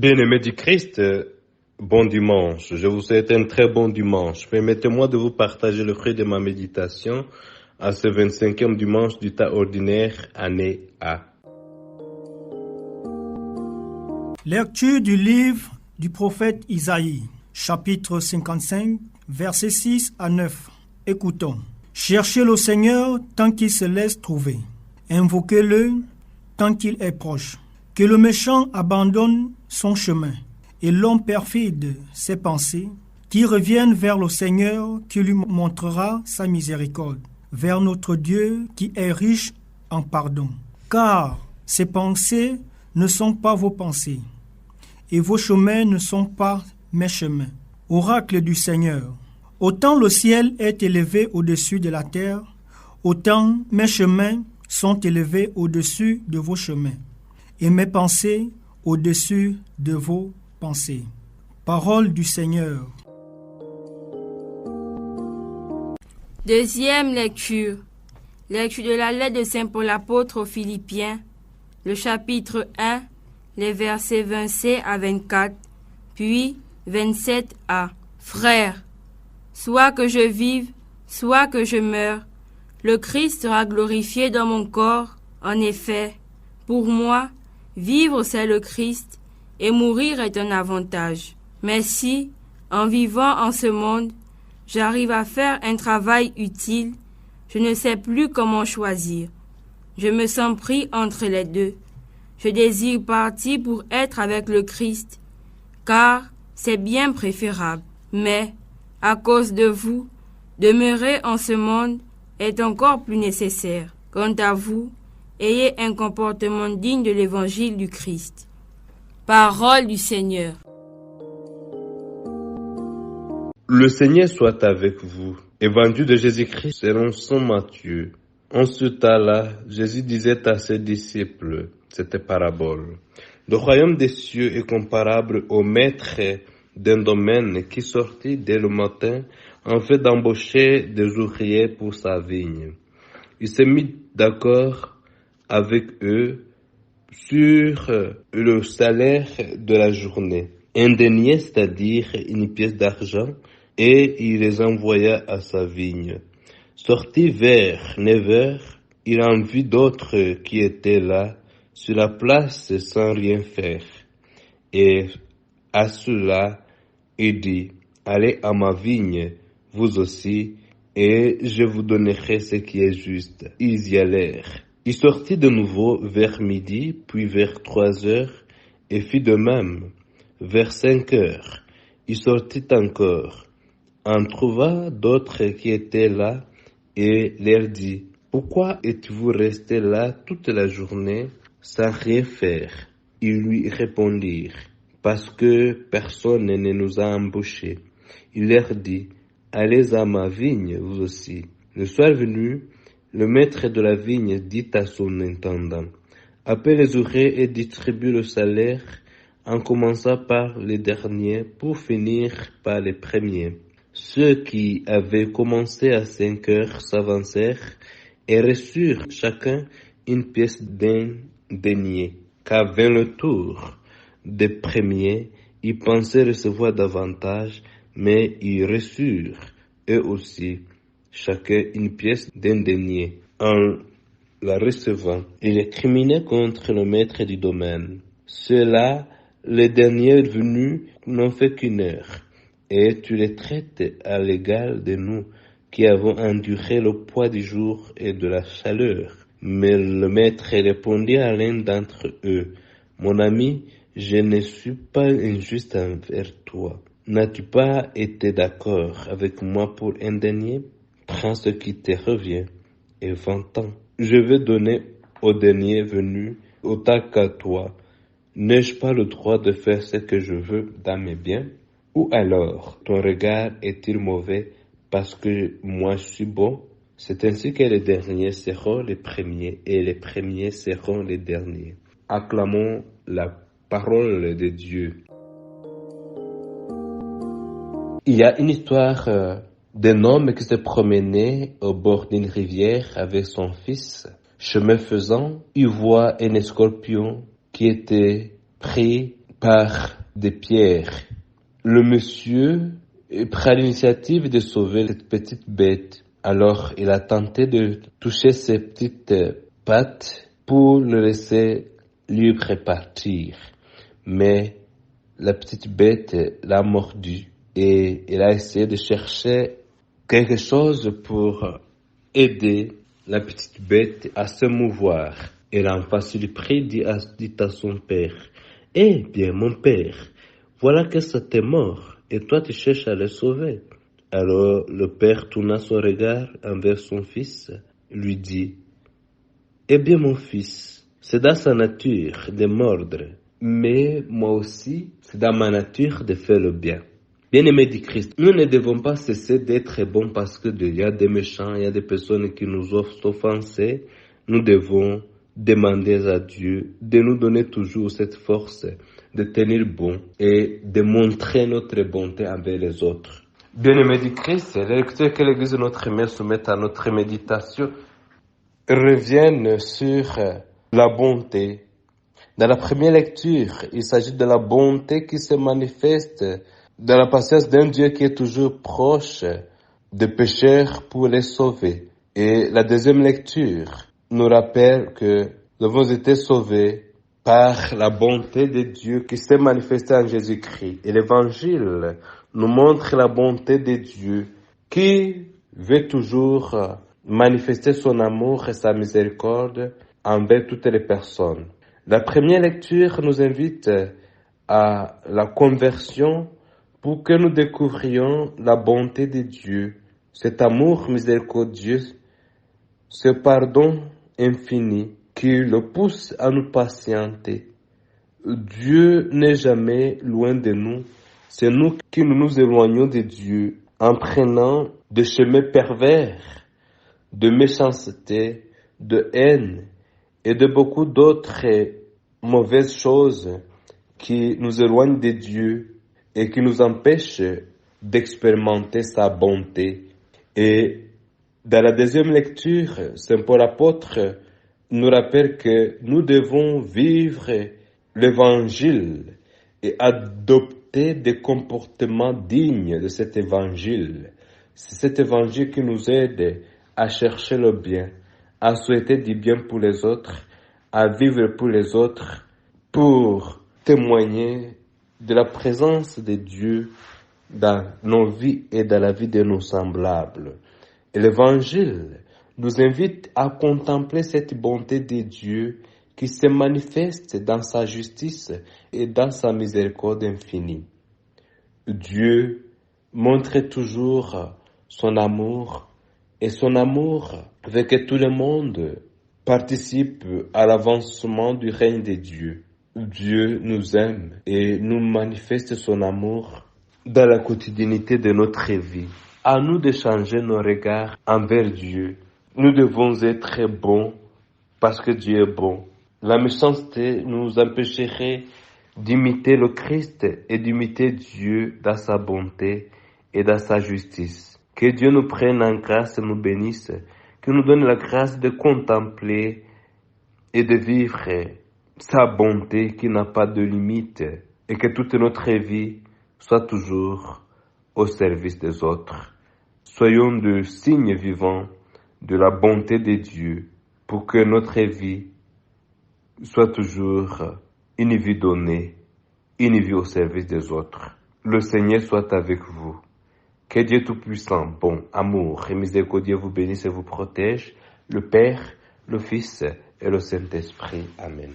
Bien-aimés du Christ, bon dimanche. Je vous souhaite un très bon dimanche. Permettez-moi de vous partager le fruit de ma méditation à ce 25e dimanche du temps ordinaire, année A. Lecture du livre du prophète Isaïe, chapitre 55, versets 6 à 9. Écoutons. Cherchez le Seigneur tant qu'il se laisse trouver. Invoquez-le tant qu'il est proche. Que le méchant abandonne son chemin et l'homme perfide ses pensées, qui revienne vers le Seigneur qui lui montrera sa miséricorde, vers notre Dieu qui est riche en pardon. Car ses pensées ne sont pas vos pensées, et vos chemins ne sont pas mes chemins. Oracle du Seigneur, autant le ciel est élevé au-dessus de la terre, autant mes chemins sont élevés au-dessus de vos chemins, et mes pensées au-dessus de vos pensées. Parole du Seigneur. Deuxième lecture. Lecture de la lettre de Saint Paul apôtre aux Philippiens, le chapitre 1, les versets 20c à 24, puis 27a. Frères, soit que je vive, soit que je meure, le Christ sera glorifié dans mon corps. En effet, pour moi, vivre c'est le Christ, et mourir est un avantage. Mais si, en vivant en ce monde, j'arrive à faire un travail utile, je ne sais plus comment choisir. Je me sens pris entre les deux. Je désire partir pour être avec le Christ, car c'est bien préférable. Mais, à cause de vous, demeurer en ce monde est encore plus nécessaire. Quant à vous, ayez un comportement digne de l'évangile du Christ. Parole du Seigneur. Le Seigneur soit avec vous. Évangile de Jésus-Christ selon saint Matthieu. En ce temps-là, Jésus disait à ses disciples, cette parabole: le royaume des cieux est comparable au maître d'un domaine qui sortit dès le matin en fait d'embaucher des ouvriers pour sa vigne. Il s'est mis d'accord avec eux sur le salaire de la journée, un denier, c'est-à-dire une pièce d'argent, et il les envoya à sa vigne. Sorti vers 9 heures, il en vit d'autres qui étaient là, sur la place sans rien faire. Et à ceux-là, il dit: allez à ma vigne, vous aussi, et je vous donnerai ce qui est juste. Ils y allèrent. Il sortit de nouveau vers midi, puis vers 3 heures, et fit de même. Vers 5 heures, il sortit encore, en trouva d'autres qui étaient là, et leur dit: pourquoi êtes-vous restés là toute la journée sans rien faire? Ils lui répondirent: parce que personne ne nous a embauchés. Il leur dit: allez à ma vigne, vous aussi. Le soir venu, le maître de la vigne dit à son intendant: appelle les ouvriers et distribue le salaire, en commençant par les derniers pour finir par les premiers. Ceux qui avaient commencé à 5 heures s'avancèrent et reçurent chacun une pièce d'un denier. Quand vint le tour des premiers, ils pensaient recevoir davantage, mais ils reçurent eux aussi chacun une pièce d'un denier. En la recevant, ils récriminaient contre le maître du domaine. Ceux-là, les derniers venus, n'ont fait qu'1 heure, et tu les traites à l'égal de nous, qui avons enduré le poids du jour et de la chaleur. Mais le maître répondit à l'un d'entre eux: mon ami, je ne suis pas injuste envers toi. N'as-tu pas été d'accord avec moi pour un denier? Prends ce qui te revient et va-t'en. Je vais donner au dernier venu autant qu'à toi. N'ai-je pas le droit de faire ce que je veux dans mes biens? Ou alors ton regard est-il mauvais parce que moi je suis bon? C'est ainsi que les derniers seront les premiers et les premiers seront les derniers. Acclamons la parole de Dieu. Il y a une histoire d'un homme qui se promenait au bord d'une rivière avec son fils. Chemin faisant, il voit un escorpion qui était pris par des pierres. Le monsieur prend l'initiative de sauver cette petite bête. Alors, il a tenté de toucher ses petites pattes pour le laisser libre partir. Mais la petite bête l'a mordu et il a essayé de chercher quelque chose pour aider la petite bête à se mouvoir. Et l'enfant surpris dit à son père, « Eh bien, mon père, voilà que ça t'est mort, et toi tu cherches à le sauver. » Alors le père tourna son regard envers son fils, lui dit, « Eh bien, mon fils, c'est dans sa nature de mordre, mais moi aussi, c'est dans ma nature de faire le bien. » Bien-aimés du Christ, nous ne devons pas cesser d'être bons parce qu'il y a des méchants, il y a des personnes qui nous offrent offenser. Nous devons demander à Dieu de nous donner toujours cette force de tenir bon et de montrer notre bonté envers les autres. Bien-aimés du Christ, les lectures que l'Église de notre Mère soumet à notre méditation reviennent sur la bonté. Dans la première lecture, il s'agit de la bonté qui se manifeste dans la patience d'un Dieu qui est toujours proche des pécheurs pour les sauver. Et la deuxième lecture nous rappelle que nous avons été sauvés par la bonté de Dieu qui s'est manifestée en Jésus-Christ. Et l'Évangile nous montre la bonté de Dieu qui veut toujours manifester son amour et sa miséricorde envers toutes les personnes. La première lecture nous invite à la conversion pour que nous découvrions la bonté de Dieu, cet amour miséricordieux, ce pardon infini qui le pousse à nous patienter. Dieu n'est jamais loin de nous, c'est nous qui nous éloignons de Dieu en prenant des chemins pervers, de méchanceté, de haine et de beaucoup d'autres mauvaises choses qui nous éloignent de Dieu et qui nous empêchent d'expérimenter sa bonté. Et dans la deuxième lecture, Saint Paul apôtre nous rappelle que nous devons vivre l'évangile et adopter des comportements dignes de cet évangile. C'est cet évangile qui nous aide à chercher le bien, à souhaiter du bien pour les autres, à vivre pour les autres, pour témoigner de la présence de Dieu dans nos vies et dans la vie de nos semblables. Et l'Évangile nous invite à contempler cette bonté de Dieu qui se manifeste dans sa justice et dans sa miséricorde infinie. Dieu montre toujours son amour et son amour veut que tout le monde participe à l'avancement du règne de Dieu. Dieu nous aime et nous manifeste son amour dans la quotidiennité de notre vie. À nous de changer nos regards envers Dieu. Nous devons être bons parce que Dieu est bon. La méchanceté nous empêcherait d'imiter le Christ et d'imiter Dieu dans sa bonté et dans sa justice. Que Dieu nous prenne en grâce et nous bénisse, qu'il nous donne la grâce de contempler et de vivre sa bonté qui n'a pas de limite et que toute notre vie soit toujours au service des autres. Soyons de signes vivants de la bonté de Dieu pour que notre vie soit toujours une vie donnée, une vie au service des autres. Le Seigneur soit avec vous. Que Dieu Tout-Puissant, bon, amour et miséricordieux vous bénisse et vous protège, le Père, le Fils et le Saint-Esprit. Amen.